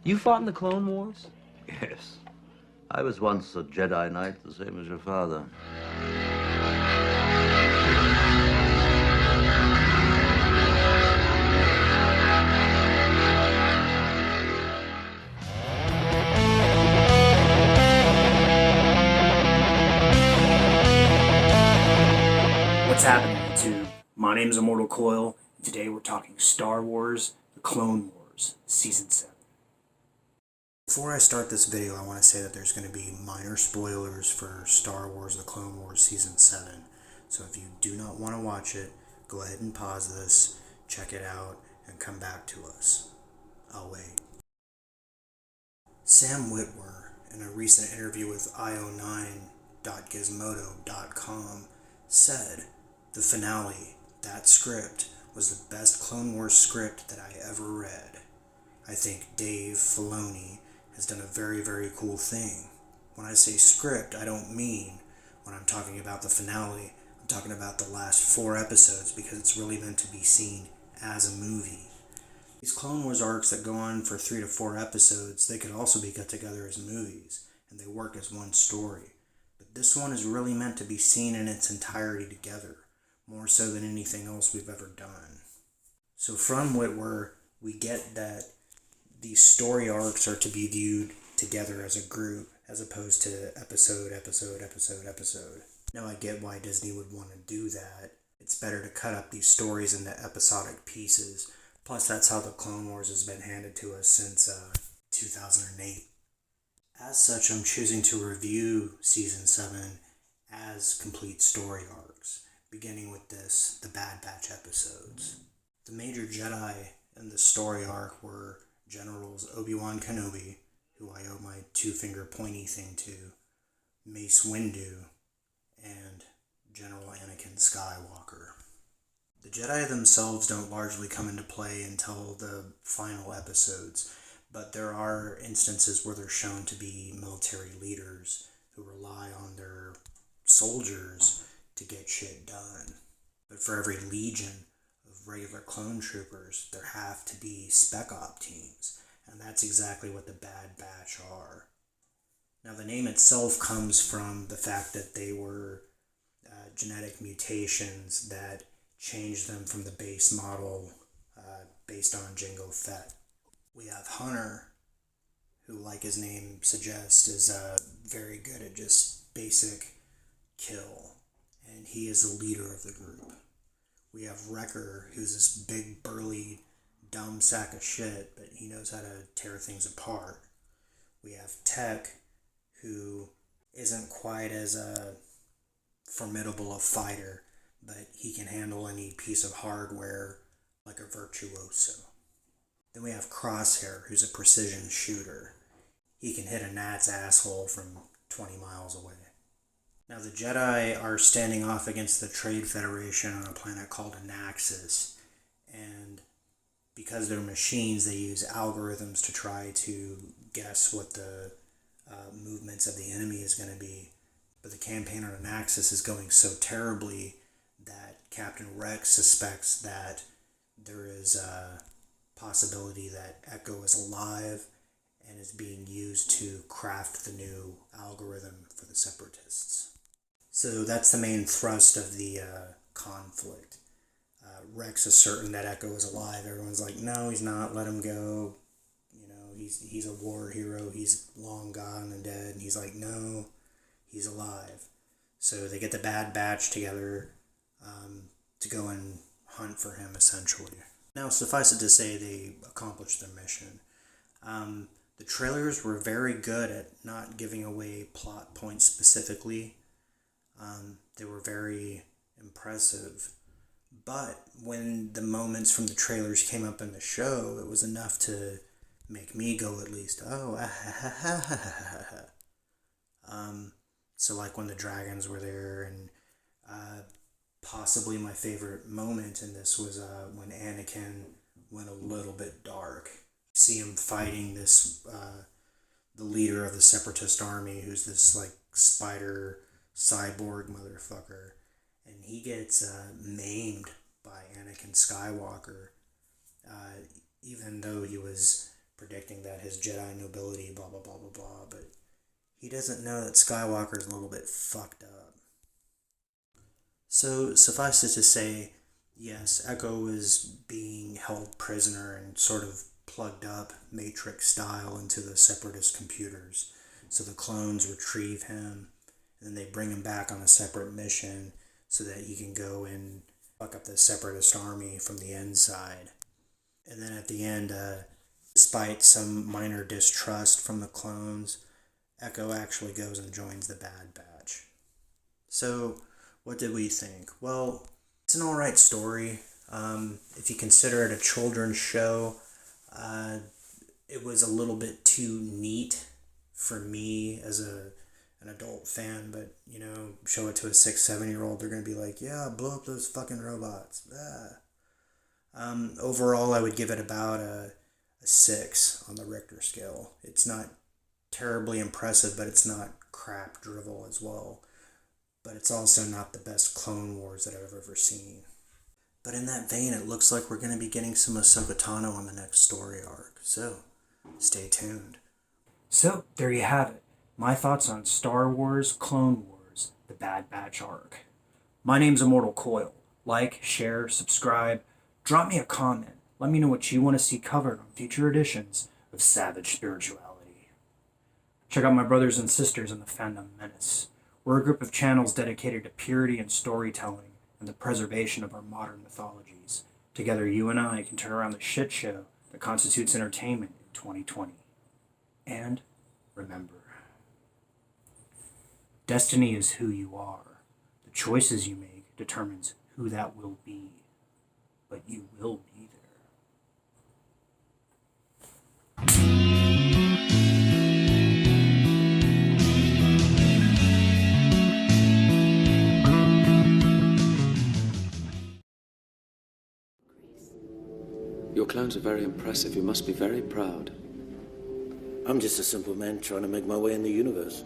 You fought in the Clone Wars? Yes. I was once a Jedi Knight, the same as your father. What's happening, YouTube? My name is Immortal Coil, and today we're talking Star Wars, The Clone Wars, Season 7. Before I start this video, I want to say that there's going to be minor spoilers for Star Wars, The Clone Wars, Season 7. So if you do not want to watch it, go ahead and pause this, check it out, and come back to us. I'll wait. Sam Witwer, in a recent interview with io9.gizmodo.com, said, "The finale, that script, was the best Clone Wars script that I ever read. I think Dave Filoni has done a very, very cool thing. When I say script, I don't mean when I'm talking about the finale. I'm talking about the last 4 episodes because it's really meant to be seen as a movie. These Clone Wars arcs that go on for 3 to 4 episodes, they could also be cut together as movies, and they work as one story. But this one is really meant to be seen in its entirety together, more so than anything else we've ever done." So from Witwer, we get that these story arcs are to be viewed together as a group, as opposed to episode. Now I get why Disney would want to do that. It's better to cut up these stories into episodic pieces. Plus, that's how the Clone Wars has been handed to us since 2008. As such, I'm choosing to review Season 7 as complete story arcs, beginning with the Bad Batch episodes. The major Jedi in the story arc were Generals Obi-Wan Kenobi, who I owe my 2-finger pointy thing to, Mace Windu, and General Anakin Skywalker. The Jedi themselves don't largely come into play until the final episodes, but there are instances where they're shown to be military leaders who rely on their soldiers to get shit done. But for every legion of regular clone troopers, there have to be spec op teams, and that's exactly what the Bad Batch are. Now, the name itself comes from the fact that they were genetic mutations that changed them from the base model based on Jango Fett. We have Hunter, who, like his name suggests, is very good at just basic kill, and he is the leader of the group. We have Wrecker, who's this big, burly, dumb sack of shit, but he knows how to tear things apart. We have Tech, who isn't quite as formidable a fighter, but he can handle any piece of hardware like a virtuoso. Then we have Crosshair, who's a precision shooter. He can hit a gnat's asshole from 20 miles away. Now, the Jedi are standing off against the Trade Federation on a planet called Anaxis, and because they're machines, they use algorithms to try to guess what the movements of the enemy is going to be. But the campaign on Anaxis is going so terribly that Captain Rex suspects that there is a possibility that Echo is alive and is being used to craft the new algorithm for the Separatists. So that's the main thrust of the conflict. Rex is certain that Echo is alive. Everyone's like, no, he's not, let him go. You know, he's a war hero, he's long gone and dead. And he's like, no, he's alive. So they get the Bad Batch together to go and hunt for him, essentially. Now, suffice it to say, they accomplished their mission. The trailers were very good at not giving away plot points specifically. They were very impressive. But when the moments from the trailers came up in the show, it was enough to make me go at least, oh, so like when the dragons were there, and possibly my favorite moment in this was when Anakin went a little bit dark. See him fighting this, the leader of the Separatist army, who's this like spider cyborg motherfucker, and he gets maimed by Anakin Skywalker, even though he was predicting that his Jedi nobility, blah, blah, blah, blah, blah, but he doesn't know that Skywalker's a little bit fucked up. So, suffice it to say, yes, Echo is being held prisoner and sort of plugged up Matrix style into the Separatist computers. So the clones retrieve him, and then they bring him back on a separate mission so that he can go and fuck up the Separatist army from the inside. And then at the end, despite some minor distrust from the clones, Echo actually goes and joins the Bad Batch. So, what did we think? Well, it's an alright story. If you consider it a children's show, it was a little bit too neat for me as an adult fan, but, you know, show it to a 6-7-year-old, they're going to be like, yeah, blow up those fucking robots. Overall, I would give it about a 6 on the Richter scale. It's not terribly impressive, but it's not crap drivel as well. But it's also not the best Clone Wars that I've ever seen. But in that vein, it looks like we're going to be getting some Ahsoka Tano on the next story arc. So, stay tuned. So, there you have it. My thoughts on Star Wars, Clone Wars, the Bad Batch arc. My name's Immortal Coil. Like, share, subscribe. Drop me a comment. Let me know what you want to see covered on future editions of Savage Spirituality. Check out my brothers and sisters in the Fandom Menace. We're a group of channels dedicated to purity and storytelling and the preservation of our modern mythologies. Together, you and I can turn around the shit show that constitutes entertainment in 2020. And remember, destiny is who you are. The choices you make determines who that will be. But you will be there. Your clones are very impressive. You must be very proud. I'm just a simple man trying to make my way in the universe.